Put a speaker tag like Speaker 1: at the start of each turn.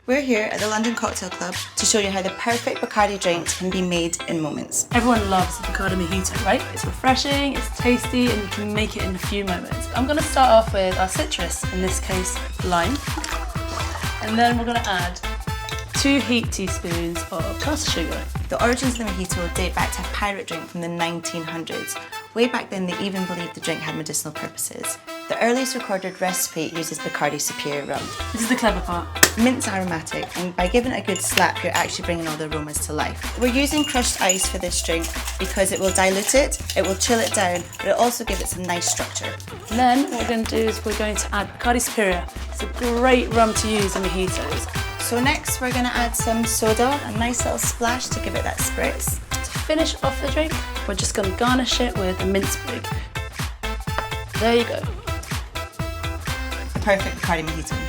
Speaker 1: We're here at the London Cocktail Club to show you how the perfect Bacardi drinks can be made in moments.
Speaker 2: Everyone loves the Bacardi Mojito, right? It's refreshing, it's tasty, and you can make it in a few moments. I'm going to start off with our citrus, in this case lime, and then we're going to add 2 heaped teaspoons of caster sugar.
Speaker 1: The origins of the Mojito date back to a pirate drink from the 1900s. Way back then they even believed the drink had medicinal purposes. The earliest recorded recipe uses Bacardi Superior rum.
Speaker 2: This is the clever part.
Speaker 1: Mint's aromatic, and by giving it a good slap you're actually bringing all the aromas to life. We're using crushed ice for this drink because it will dilute it will chill it down, but it also gives it some nice structure.
Speaker 2: And then what we're going to do is we're going to add Bacardi Superior. It's a great rum to use in mojitos.
Speaker 1: So next we're going to add some soda, a nice little splash to give it that spritz.
Speaker 2: To finish off the drink, we're just going to garnish it with a mint sprig. There you go.
Speaker 1: The perfect Bacardi Mojito.